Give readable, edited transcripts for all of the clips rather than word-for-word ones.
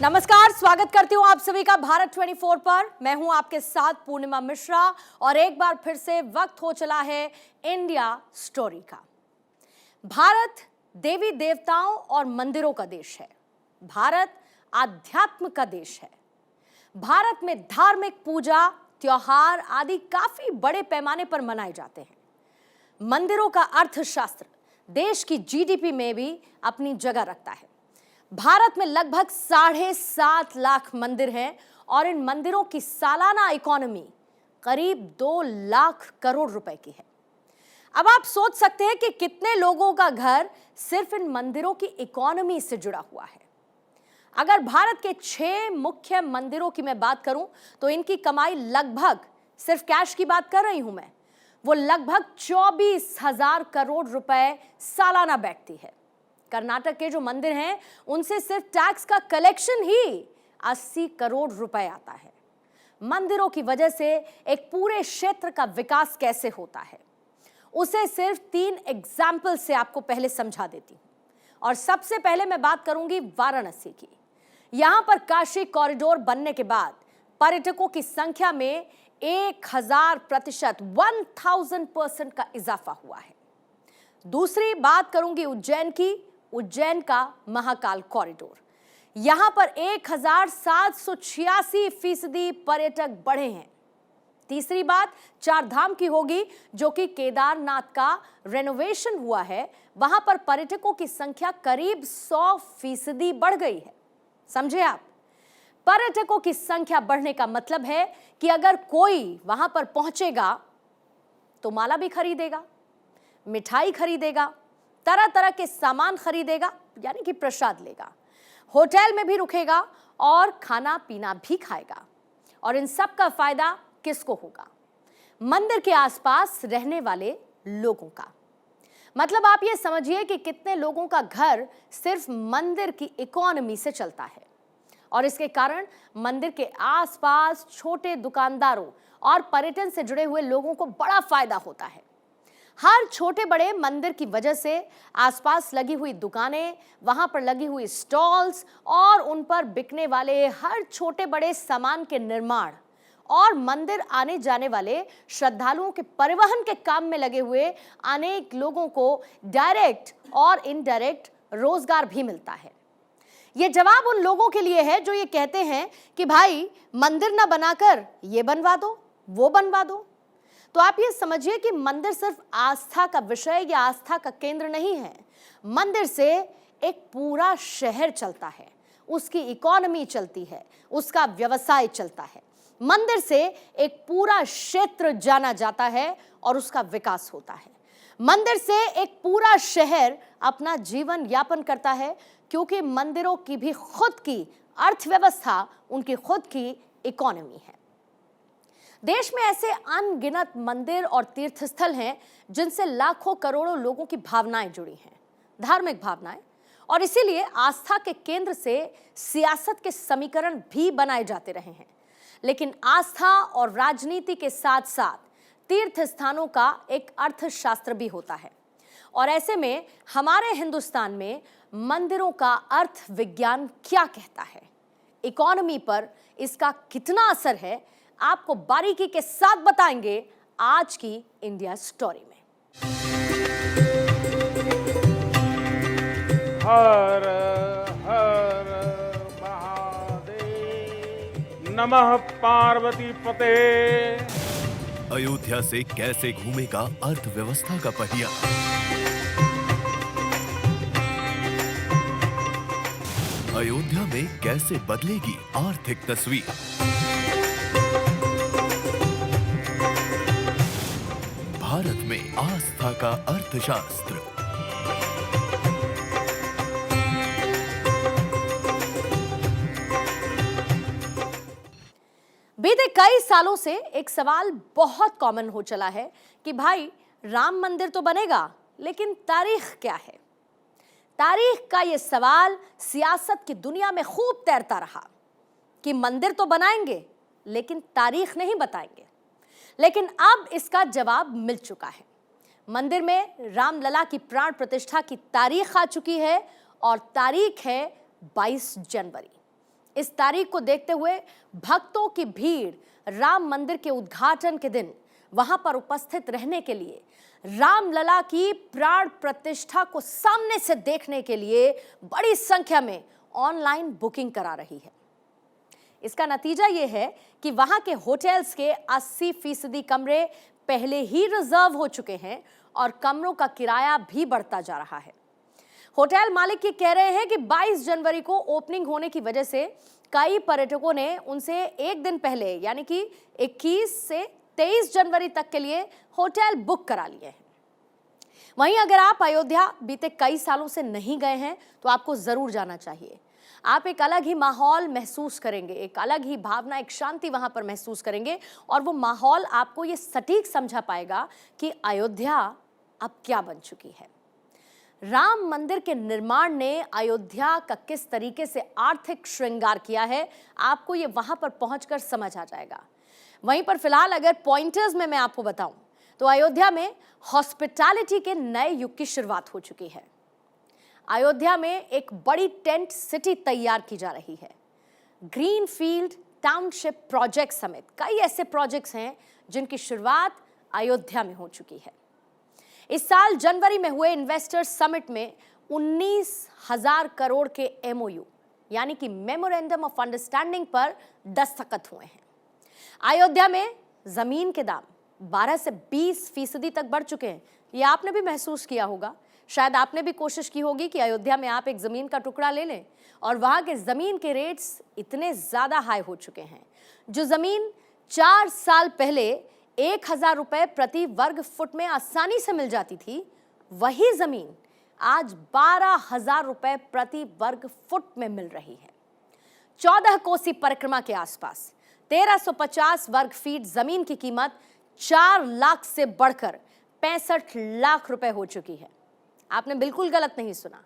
नमस्कार, स्वागत करती हूं आप सभी का भारत 24 पर। मैं हूं आपके साथ पूर्णिमा मिश्रा और एक बार फिर से वक्त हो चला है इंडिया स्टोरी का। भारत देवी देवताओं और मंदिरों का देश है। भारत आध्यात्म का देश है। भारत में धार्मिक पूजा, त्योहार आदि काफी बड़े पैमाने पर मनाए जाते हैं। मंदिरों का अर्थशास्त्र देश की जीडीपी में भी अपनी जगह रखता है। भारत में लगभग 7.5 लाख मंदिर हैं और इन मंदिरों की सालाना इकोनॉमी करीब 2 लाख करोड़ रुपए की है। अब आप सोच सकते हैं कि कितने लोगों का घर सिर्फ इन मंदिरों की इकोनॉमी से जुड़ा हुआ है। अगर भारत के 6 मुख्य मंदिरों की मैं बात करूं तो इनकी कमाई लगभग, सिर्फ कैश की बात कर रही हूं मैं, वो लगभग 24,000 करोड़ रुपए सालाना बैठती है। कर्नाटक के जो मंदिर हैं उनसे सिर्फ टैक्स का कलेक्शन ही 80 करोड़ रुपए आता है। मंदिरों की वजह से एक पूरे क्षेत्र का विकास कैसे होता है उसे सिर्फ 3 एग्जाम्पल से आपको पहले समझा देती हूं। और सबसे पहले मैं बात करूंगी वाराणसी की। यहां पर काशी कॉरिडोर बनने के बाद पर्यटकों की संख्या में 1000% 1000% का इजाफा हुआ है। दूसरी बात करूंगी उज्जैन की। उज्जैन का महाकाल कॉरिडोर, यहां पर 1786% पर्यटक बढ़े हैं। तीसरी बात चार धाम की होगी, जो कि केदारनाथ का रेनोवेशन हुआ है। वहां पर पर्यटकों की संख्या करीब 100% बढ़ गई है। समझे आप? पर्यटकों की संख्या बढ़ने का मतलब है कि अगर कोई वहां पर पहुंचेगा तो माला भी खरीदेगा, मिठाई खरीदेगा, तरह तरह के सामान खरीदेगा, यानी कि प्रसाद लेगा, होटल में भी रुकेगा और खाना पीना भी खाएगा। और इन सब का फायदा किसको होगा? मंदिर के आसपास रहने वाले लोगों का। मतलब आप ये समझिए कि कितने लोगों का घर सिर्फ मंदिर की इकोनॉमी से चलता है। और इसके कारण मंदिर के आसपास छोटे दुकानदारों और पर्यटन से जुड़े हुए लोगों को बड़ा फायदा होता है। हर छोटे बड़े मंदिर की वजह से आसपास लगी हुई दुकानें, वहां पर लगी हुई स्टॉल्स और उन पर बिकने वाले हर छोटे बड़े सामान के निर्माण और मंदिर आने जाने वाले श्रद्धालुओं के परिवहन के काम में लगे हुए अनेक लोगों को डायरेक्ट और इनडायरेक्ट रोजगार भी मिलता है। ये जवाब उन लोगों के लिए है जो ये कहते हैं कि भाई मंदिर ना बनाकर ये बनवा दो, वो बनवा दो। तो आप ये समझिए कि मंदिर सिर्फ आस्था का विषय या आस्था का केंद्र नहीं है। मंदिर से एक पूरा शहर चलता है, उसकी इकोनॉमी चलती है, उसका व्यवसाय चलता है। मंदिर से एक पूरा क्षेत्र जाना जाता है और उसका विकास होता है। मंदिर से एक पूरा शहर अपना जीवन यापन करता है, क्योंकि मंदिरों की भी खुद की अर्थव्यवस्था, उनकी खुद की इकोनॉमी है। देश में ऐसे अनगिनत मंदिर और तीर्थस्थल हैं जिनसे लाखों करोड़ों लोगों की भावनाएं जुड़ी हैं, धार्मिक भावनाएं। और इसीलिए आस्था के केंद्र से सियासत के समीकरण भी बनाए जाते रहे हैं। लेकिन आस्था और राजनीति के साथ साथ तीर्थ स्थानों का एक अर्थशास्त्र भी होता है। और ऐसे में हमारे हिंदुस्तान में मंदिरों का अर्थ विज्ञान क्या कहता है, इकोनॉमी पर इसका कितना असर है, आपको बारीकी के साथ बताएंगे आज की इंडिया स्टोरी में। हर हर महादेव, नमः पार्वती पते। अयोध्या से कैसे घूमेगा अर्थव्यवस्था का पहिया? अयोध्या में कैसे बदलेगी आर्थिक तस्वीर? भारत में आस्था का अर्थशास्त्र। बीते कई सालों से एक सवाल बहुत कॉमन हो चला है कि भाई राम मंदिर तो बनेगा, लेकिन तारीख क्या है? तारीख का यह सवाल सियासत की दुनिया में खूब तैरता रहा कि मंदिर तो बनाएंगे लेकिन तारीख नहीं बताएंगे। लेकिन अब इसका जवाब मिल चुका है। मंदिर में रामलला की प्राण प्रतिष्ठा की तारीख आ चुकी है और तारीख है 22 जनवरी। इस तारीख को देखते हुए भक्तों की भीड़ राम मंदिर के उद्घाटन के दिन वहां पर उपस्थित रहने के लिए, रामलला की प्राण प्रतिष्ठा को सामने से देखने के लिए बड़ी संख्या में ऑनलाइन बुकिंग करा रही है। इसका नतीजा यह है कि वहां के होटल्स के 80% कमरे पहले ही रिजर्व हो चुके हैं और कमरों का किराया भी बढ़ता जा रहा है। होटल मालिक ये कह रहे हैं कि 22 जनवरी को ओपनिंग होने की वजह से कई पर्यटकों ने उनसे एक दिन पहले यानी कि 21 से 23 जनवरी तक के लिए होटल बुक करा लिए हैं। वहीं अगर आप अयोध्या बीते कई सालों से नहीं गए हैं तो आपको जरूर जाना चाहिए। आप एक अलग ही माहौल महसूस करेंगे, एक अलग ही भावना, एक शांति वहां पर महसूस करेंगे और वो माहौल आपको ये सटीक समझा पाएगा कि अयोध्या अब क्या बन चुकी है। राम मंदिर के निर्माण ने अयोध्या का किस तरीके से आर्थिक श्रृंगार किया है, आपको ये वहां पर पहुंचकर समझ आ जाएगा। वहीं पर फिलहाल अगर पॉइंटर्स में मैं आपको बताऊं तो अयोध्या में हॉस्पिटैलिटी के नए युग की शुरुआत हो चुकी है। अयोध्या में एक बड़ी टेंट सिटी तैयार की जा रही है। ग्रीन फील्ड टाउनशिप प्रोजेक्ट समेत कई ऐसे प्रोजेक्ट्स हैं जिनकी शुरुआत अयोध्या में हो चुकी है। इस साल जनवरी में हुए इन्वेस्टर्स समिट में 19,000 करोड़ के एमओयू यानी कि मेमोरेंडम ऑफ अंडरस्टैंडिंग पर दस्तखत हुए हैं। अयोध्या में जमीन के दाम 12 से 20% तक बढ़ चुके हैं। ये आपने भी महसूस किया होगा। शायद आपने भी कोशिश की होगी कि अयोध्या में आप एक जमीन का टुकड़ा ले लें और वहां के जमीन के रेट्स इतने ज्यादा हाई हो चुके हैं। जो जमीन 4 साल पहले 1,000 रुपए प्रति वर्ग फुट में आसानी से मिल जाती थी, वही जमीन आज 12,000 रुपए प्रति वर्ग फुट में मिल रही है। 14 कोसी परिक्रमा के आसपास 1350 वर्ग फीट जमीन की कीमत 4 लाख से बढ़कर 65 लाख रुपए हो चुकी है। आपने बिल्कुल गलत नहीं सुना,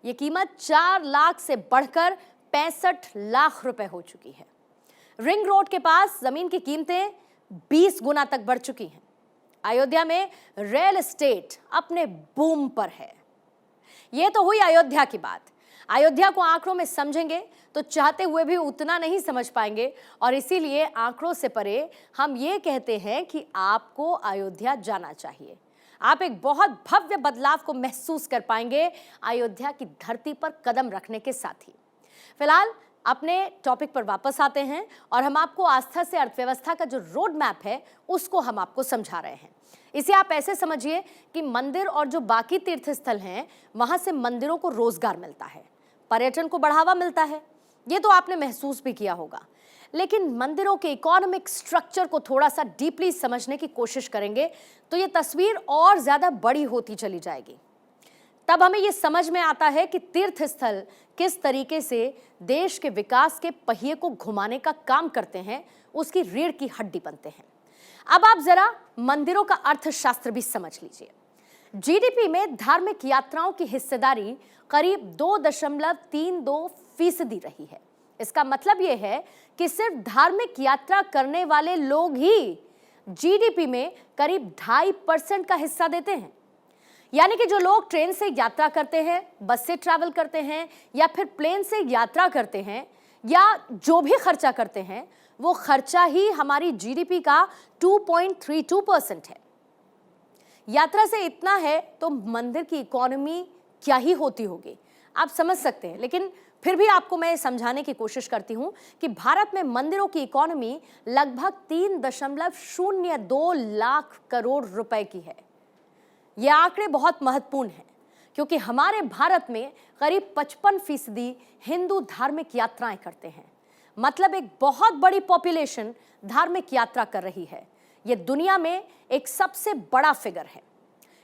यह कीमत 4 लाख से बढ़कर 65 लाख रुपए हो चुकी है। रिंग रोड के पास जमीन की कीमतें 20 गुना तक बढ़ चुकी हैं। अयोध्या में रियल एस्टेट अपने बूम पर है। यह तो हुई अयोध्या की बात। अयोध्या को आंकड़ों में समझेंगे तो चाहते हुए भी उतना नहीं समझ पाएंगे और इसीलिए आंकड़ों से परे हम ये कहते हैं कि आपको अयोध्या जाना चाहिए। आप एक बहुत भव्य बदलाव को महसूस कर पाएंगे अयोध्या की धरती पर कदम रखने के साथ ही। फिलहाल अपने टॉपिक पर वापस आते हैं और हम आपको आस्था से अर्थव्यवस्था का जो रोड मैप है उसको हम आपको समझा रहे हैं। इसे आप ऐसे समझिए कि मंदिर और जो बाकी तीर्थ स्थल हैं वहां से मंदिरों को रोजगार मिलता है, पर्यटन को बढ़ावा मिलता है। ये तो आपने महसूस भी किया होगा। लेकिन मंदिरों के इकोनॉमिक स्ट्रक्चर को थोड़ा सा डीपली समझने की कोशिश करेंगे तो ये तस्वीर और ज्यादा बड़ी होती चली जाएगी। तब हमें ये समझ में आता है कि तीर्थ स्थल किस तरीके से देश के विकास के पहिए को घुमाने का काम करते हैं, उसकी रीढ़ की हड्डी बनते हैं। अब आप जरा मंदिरों का अर्थशास्त्र भी समझ लीजिए। जीडीपी में धार्मिक यात्राओं की हिस्सेदारी करीब 2.32% रही है। इसका मतलब यह है कि सिर्फ धार्मिक यात्रा करने वाले लोग ही जीडीपी में करीब 2.5% का हिस्सा देते हैं। यानी कि जो लोग ट्रेन से यात्रा करते हैं, बस से ट्रैवल करते हैं या फिर प्लेन से यात्रा करते हैं या जो भी खर्चा करते हैं, वो खर्चा ही हमारी जीडीपी का 2.32% है। यात्रा से इतना है तो मंदिर की इकोनॉमी क्या ही होती होगी, आप समझ सकते हैं। लेकिन फिर भी आपको मैं समझाने की कोशिश करती हूं कि भारत में मंदिरों की इकोनॉमी लगभग 3.02 लाख करोड़ रुपए की है। ये आंकड़े बहुत महत्वपूर्ण हैं क्योंकि हमारे भारत में करीब 55% हिंदू धार्मिक यात्राएं करते हैं। मतलब एक बहुत बड़ी पॉपुलेशन धार्मिक यात्रा कर रही है। ये दुनिया में एक सबसे बड़ा फिगर है।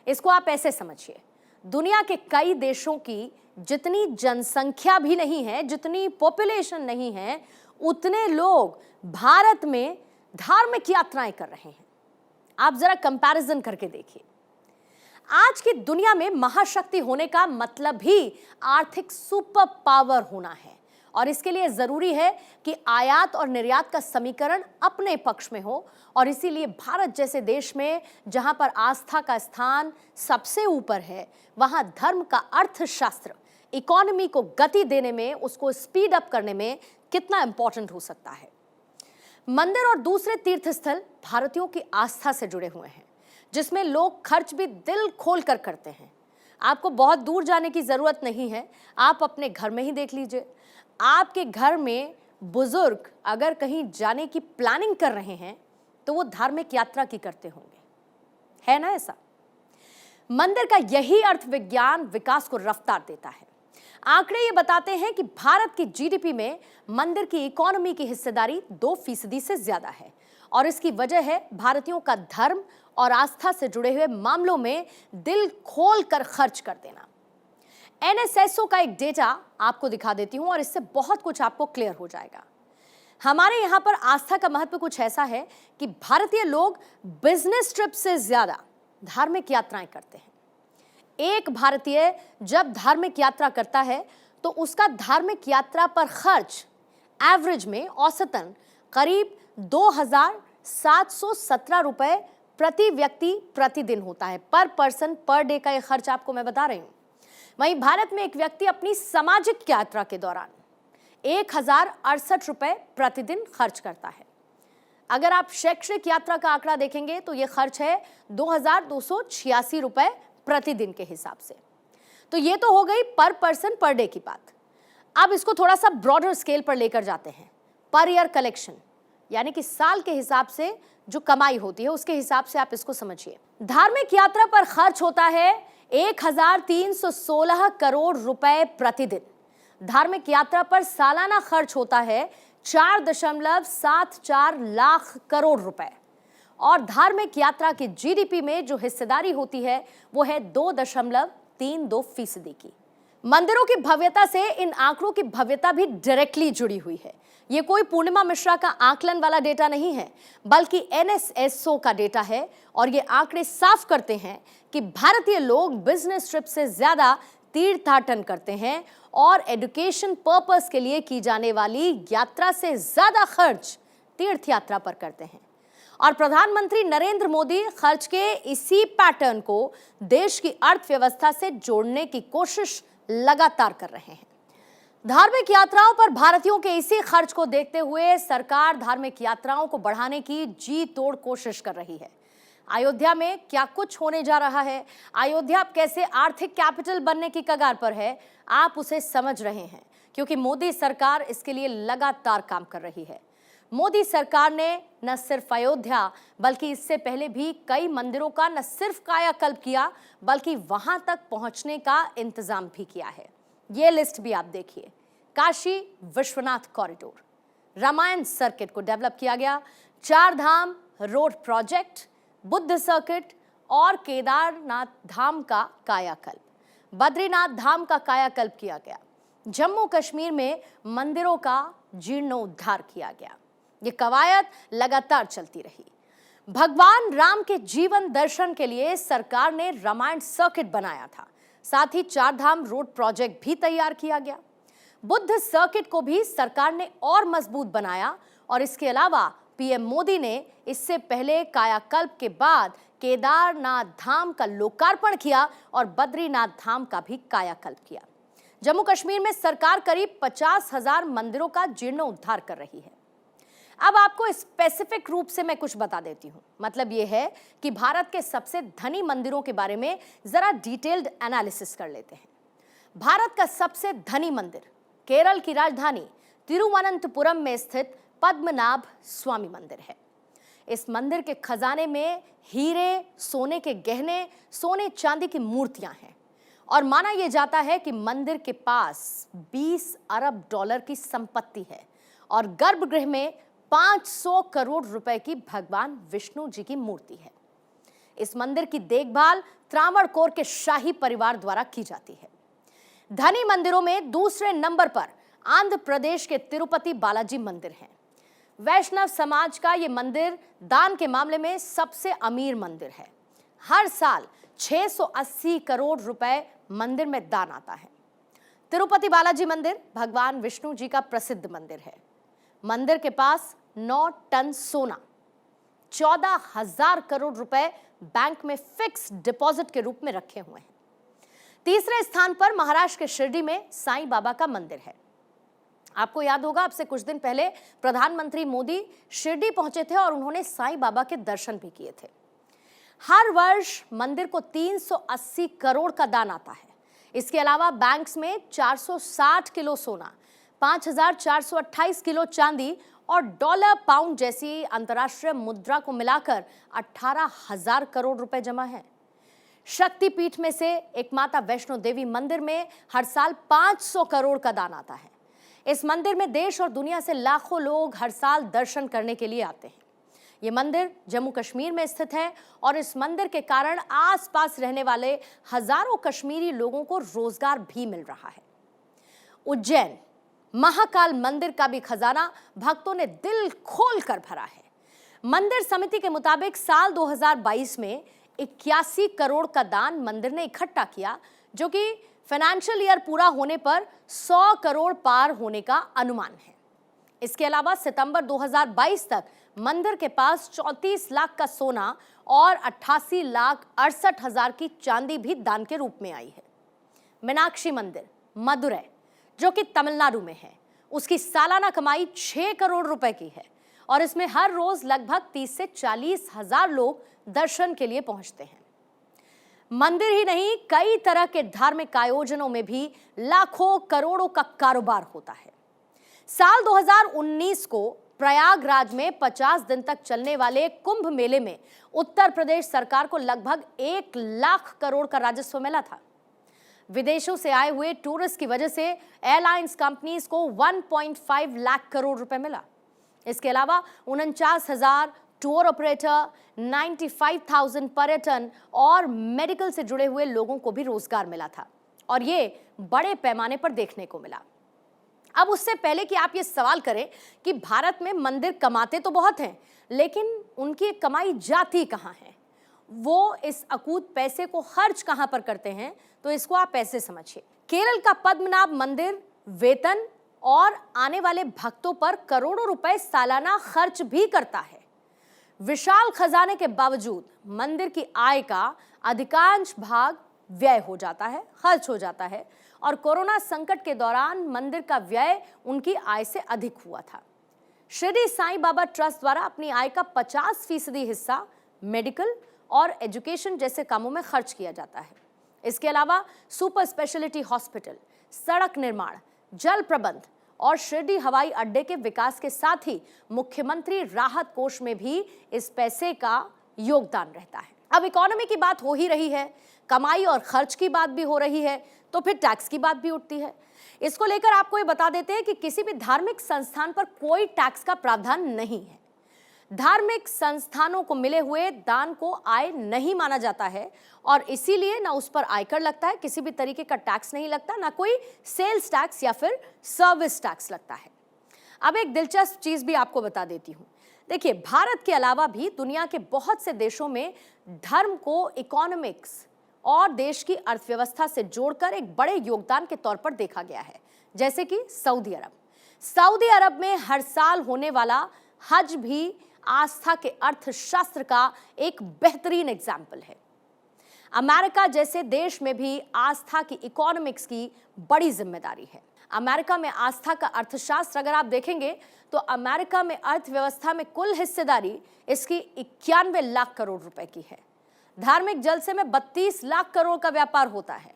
इसको आप ऐसे समझिए, दुनिया के कई देशों की जितनी जनसंख्या भी नहीं है, जितनी पॉपुलेशन नहीं है, उतने लोग भारत में धार्मिक यात्राएं कर रहे हैं। आप जरा कंपैरिजन करके देखिए। आज की दुनिया में महाशक्ति होने का मतलब ही आर्थिक सुपर पावर होना है और इसके लिए जरूरी है कि आयात और निर्यात का समीकरण अपने पक्ष में हो। और इसीलिए भारत जैसे देश में जहां पर आस्था का स्थान सबसे ऊपर है, वहां धर्म का अर्थशास्त्र इकोनॉमी को गति देने में, उसको स्पीड अप करने में कितना इंपॉर्टेंट हो सकता है। मंदिर और दूसरे तीर्थ स्थल भारतीयों की आस्था से जुड़े हुए हैं, जिसमें लोग खर्च भी दिल खोलकर करते हैं। आपको बहुत दूर जाने की जरूरत नहीं है, आप अपने घर में ही देख लीजिए। आपके घर में बुजुर्ग अगर कहीं जाने की प्लानिंग कर रहे हैं तो वो धार्मिक यात्रा की करते होंगे, है ना ऐसा? मंदिर का यही अर्थ विज्ञान विकास को रफ्तार देता है। आंकड़े ये बताते हैं कि भारत की जीडीपी में मंदिर की इकोनॉमी की हिस्सेदारी 2% से ज्यादा है और इसकी वजह है भारतीयों का धर्म और आस्था से जुड़े हुए मामलों में दिल खोल कर खर्च कर देना। एनएसएसओ का एक डेटा आपको दिखा देती हूं और इससे बहुत कुछ आपको क्लियर हो जाएगा। हमारे यहां पर आस्था का महत्व कुछ ऐसा है कि भारतीय लोग बिजनेस ट्रिप से ज्यादा धार्मिक यात्राएं करते हैं। एक भारतीय जब धार्मिक यात्रा करता है तो उसका धार्मिक यात्रा पर खर्च एवरेज में औसतन करीब 2,717 रुपए प्रति व्यक्ति प्रतिदिन होता है। पर पर्सन पर डे का यह खर्च आपको मैं बता रही हूं। वहीं भारत में एक व्यक्ति अपनी सामाजिक यात्रा के दौरान 1,068 रुपए प्रतिदिन खर्च करता है। अगर आप शैक्षणिक यात्रा का आंकड़ा देखेंगे तो यह खर्च है 2,286 रुपए प्रतिदिन के हिसाब से। तो ये तो हो गई पर पर्सन पर डे की बात। अब इसको थोड़ा सा ब्रॉडर स्केल पर लेकर जाते हैं। पर ईयर कलेक्शन, यानी कि साल के हिसाब से जो कमाई होती है उसके हिसाब से आप इसको समझिए। धार्मिक यात्रा पर खर्च होता है 1,316 करोड़ रुपए प्रतिदिन। धार्मिक यात्रा पर सालाना खर्च होता है 4.74 लाख करोड़ रुपए और धार्मिक यात्रा की जीडीपी में जो हिस्सेदारी होती है वो है 2.32% की। मंदिरों की भव्यता से इन आंकड़ों की भव्यता भी डायरेक्टली जुड़ी हुई है। ये कोई पूर्णिमा मिश्रा का आकलन वाला डेटा नहीं है, बल्कि एनएसएसओ का डेटा है और ये आंकड़े साफ करते हैं कि भारतीय लोग बिजनेस ट्रिप से ज्यादा तीर्थाटन करते हैं और एजुकेशन पर्पस के लिए की जाने वाली यात्रा से ज्यादा खर्च तीर्थ यात्रा पर करते हैं। और प्रधानमंत्री नरेंद्र मोदी खर्च के इसी पैटर्न को देश की अर्थव्यवस्था से जोड़ने की कोशिश लगातार कर रहे हैं। धार्मिक यात्राओं पर भारतीयों के इसी खर्च को देखते हुए सरकार धार्मिक यात्राओं को बढ़ाने की जी तोड़ कोशिश कर रही है। अयोध्या में क्या कुछ होने जा रहा है, अयोध्या कैसे आर्थिक कैपिटल बनने की कगार पर है, आप उसे समझ रहे हैं क्योंकि मोदी सरकार इसके लिए लगातार काम कर रही है। मोदी सरकार ने न सिर्फ अयोध्या बल्कि इससे पहले भी कई मंदिरों का न सिर्फ कायाकल्प किया बल्कि वहां तक पहुंचने का इंतजाम भी किया है। ये लिस्ट भी आप देखिए। काशी विश्वनाथ कॉरिडोर, रामायण सर्किट को डेवलप किया गया, 4 धाम रोड प्रोजेक्ट, बुद्ध सर्किट और केदारनाथ धाम का कायाकल्प, बद्रीनाथ धाम का कायाकल्प किया गया। जम्मू कश्मीर में मंदिरों का जीर्णोद्धार किया गया। ये कवायद लगातार चलती रही। भगवान राम के जीवन दर्शन के लिए सरकार ने रामायण सर्किट बनाया था, साथ ही 4 धाम रोड प्रोजेक्ट भी तैयार किया गया। बुद्ध सर्किट को भी सरकार ने और मजबूत बनाया और इसके अलावा पीएम मोदी ने इससे पहले कायाकल्प के बाद केदारनाथ धाम का लोकार्पण किया और बद्रीनाथ धाम का भी कायाकल्प किया। जम्मू कश्मीर में सरकार करीब 50,000 मंदिरों का जीर्णोद्धार कर रही है। अब आपको स्पेसिफिक रूप से मैं कुछ बता देती हूं। मतलब यह है कि भारत के सबसे धनी मंदिरों के बारे में जरा डिटेल्ड एनालिसिस कर लेते हैं। भारत का सबसे धनी मंदिर केरल की राजधानी तिरुवनंतपुरम में स्थित पद्मनाभ स्वामी मंदिर है। इस मंदिर के खजाने में हीरे, सोने के गहने, सोने चांदी की मूर्तियां हैं और माना यह जाता है कि मंदिर के पास 20 अरब डॉलर की संपत्ति है और गर्भगृह में 500 करोड़ रुपए की भगवान विष्णु जी की मूर्ति है। इस मंदिर की देखभाल त्रावणकोर के शाही परिवार द्वारा की जाती है। धनी मंदिरों में दूसरे नंबर पर आंध्र प्रदेश के तिरुपति बालाजी मंदिर है। वैष्णव समाज का यह मंदिर दान के मामले में सबसे अमीर मंदिर है। हर साल 680 करोड़ रुपए मंदिर में दान आता है। तिरुपति बालाजी मंदिर भगवान विष्णु जी का प्रसिद्ध मंदिर है। मंदिर के पास 9 टन सोना, 14,000 करोड़ रुपए बैंक में फिक्स डिपॉजिट के रूप में रखे हुए हैं। तीसरे स्थान पर महाराष्ट्र के शिरडी में साईं बाबा का मंदिर है। आपको याद होगा, अब से कुछ दिन पहले प्रधानमंत्री मोदी शिरडी पहुंचे थे और उन्होंने साईं बाबा के दर्शन भी किए थे। हर वर्ष मंदिर को 380 करोड़ का दान आता है। इसके अलावा बैंक्स में 460 किलो सोना, 5428 किलो चांदी और डॉलर पाउंड जैसी अंतर्राष्ट्रीय मुद्रा को मिलाकर 18,000 करोड़ रुपए जमा है। शक्तिपीठ में से एक माता वैष्णो देवी मंदिर में हर साल 500 करोड़ का दान आता है। इस मंदिर में देश और दुनिया से लाखों लोग हर साल दर्शन करने के लिए आते हैं। ये मंदिर जम्मू कश्मीर में स्थित है और इस मंदिर के कारण आसपास रहने वाले हजारों कश्मीरी लोगों को रोजगार भी मिल रहा है। उज्जैन महाकाल मंदिर का भी खजाना भक्तों ने दिल खोल कर भरा है। मंदिर समिति के मुताबिक साल 2022 में 81 करोड़ का दान मंदिर ने इकट्ठा किया, जो कि फाइनेंशियल ईयर पूरा होने पर 100 करोड़ पार होने का अनुमान है। इसके अलावा सितंबर 2022 तक मंदिर के पास 34 लाख का सोना और 88,68,000 की चांदी भी दान के रूप में आई है। मीनाक्षी मंदिर मदुरै, जो कि तमिलनाडु में है, उसकी सालाना कमाई 6 करोड़ रुपए की है और इसमें हर रोज लगभग 30 से 40 हजार लोग दर्शन के लिए पहुंचते हैं। मंदिर ही नहीं, कई तरह के धार्मिक आयोजनों में भी लाखों करोड़ों का कारोबार होता है। साल 2019 को प्रयागराज में 50 दिन तक चलने वाले कुंभ मेले में उत्तर प्रदेश सरकार को लगभग 1 लाख करोड़ का राजस्व मिला था। विदेशों से आए हुए टूरिस्ट की वजह से एयरलाइंस कंपनीज को 1.5 लाख करोड़ रुपए मिला। इसके अलावा 49,000 टूर ऑपरेटर, 95,000 पर्यटन और मेडिकल से जुड़े हुए लोगों को भी रोजगार मिला था और ये बड़े पैमाने पर देखने को मिला। अब उससे पहले कि आप ये सवाल करें कि भारत में मंदिर कमाते तो बहुत हैं, लेकिन उनकी कमाई जाती कहाँ है, वो इस अकूत पैसे को खर्च कहाँ पर करते हैं, तो इसको आप ऐसे समझिए। केरल का पद्मनाभ मंदिर वेतन और आने वाले भक्तों पर करोड़ों रुपए सालाना खर्च भी करता है। विशाल खजाने के बावजूद मंदिर की आय का अधिकांश भाग व्यय हो जाता है, खर्च हो जाता है और कोरोना संकट के दौरान मंदिर का व्यय उनकी आय से अधिक हुआ था। शिरडी साईं बाबा ट्रस्ट द्वारा अपनी आय का 50% हिस्सा मेडिकल और एजुकेशन जैसे कामों में खर्च किया जाता है। इसके अलावा सुपर स्पेशलिटी हॉस्पिटल, सड़क निर्माण, जल प्रबंध और शिरडी हवाई अड्डे के विकास के साथ ही मुख्यमंत्री राहत कोष में भी इस पैसे का योगदान रहता है। अब इकोनॉमी की बात हो ही रही है, कमाई और खर्च की बात भी हो रही है, तो फिर टैक्स की बात भी उठती है। इसको लेकर आपको ये बता देते हैं कि किसी भी धार्मिक संस्थान पर कोई टैक्स का प्रावधान नहीं है। धार्मिक संस्थानों को मिले हुए दान को आय नहीं माना जाता है और इसीलिए ना उस पर आयकर लगता है, किसी भी तरीके का टैक्स नहीं लगता, ना कोई सेल्स टैक्स या फिर सर्विस टैक्स लगता है। अब एक दिलचस्प चीज भी आपको बता देती हूँ। देखिए, भारत के अलावा भी दुनिया के बहुत से देशों में धर्म को इकोनॉमिक्स और देश की अर्थव्यवस्था से जोड़कर एक बड़े योगदान के तौर पर देखा गया है, जैसे कि सऊदी अरब। सऊदी अरब में हर साल होने वाला हज भी आस्था के अर्थशास्त्र का एक बेहतरीन एग्जाम्पल है। अमेरिका जैसे देश में भी आस्था की इकोनॉमिक्स की बड़ी जिम्मेदारी है। अमेरिका में आस्था का अर्थशास्त्र अगर आप देखेंगे तो अमेरिका में अर्थव्यवस्था में कुल हिस्सेदारी इसकी 91 लाख करोड़ रुपए की है। धार्मिक जलसे में 32 लाख करोड़ का व्यापार होता है।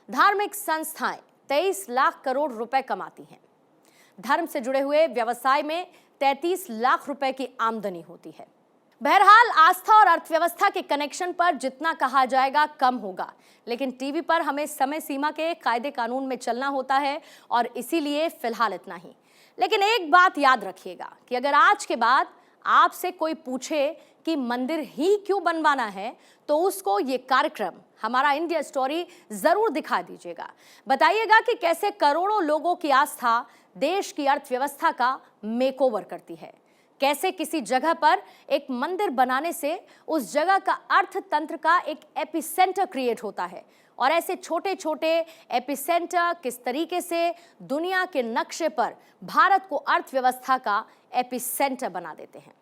धार्मिक संस्थाएं 23 लाख करोड़ रुपए कमाती हैं। धर्म से जुड़े हुए व्यवसाय में 33 लाख रुपए की आमदनी होती है। बहरहाल, आस्था और अर्थव्यवस्था के कनेक्शन पर जितना कहा जाएगा कम होगा, लेकिन टीवी पर हमें समय सीमा के कायदे कानून में चलना होता है और इसीलिए फिलहाल इतना ही। लेकिन एक बात याद रखिएगा कि अगर आज के बाद आपसे कोई पूछे कि मंदिर ही क्यों बनवाना है, तो उसको ये कार्यक्रम हमारा इंडिया स्टोरी जरूर दिखा दीजिएगा। बताइएगा कि कैसे करोड़ों लोगों की आस्था देश की अर्थव्यवस्था का मेकओवर करती है, कैसे किसी जगह पर एक मंदिर बनाने से उस जगह का अर्थतंत्र का एक एपिसेंटर क्रिएट होता है और ऐसे छोटे छोटे एपिसेंटर किस तरीके से दुनिया के नक्शे पर भारत को अर्थव्यवस्था का एपिसेंटर बना देते हैं।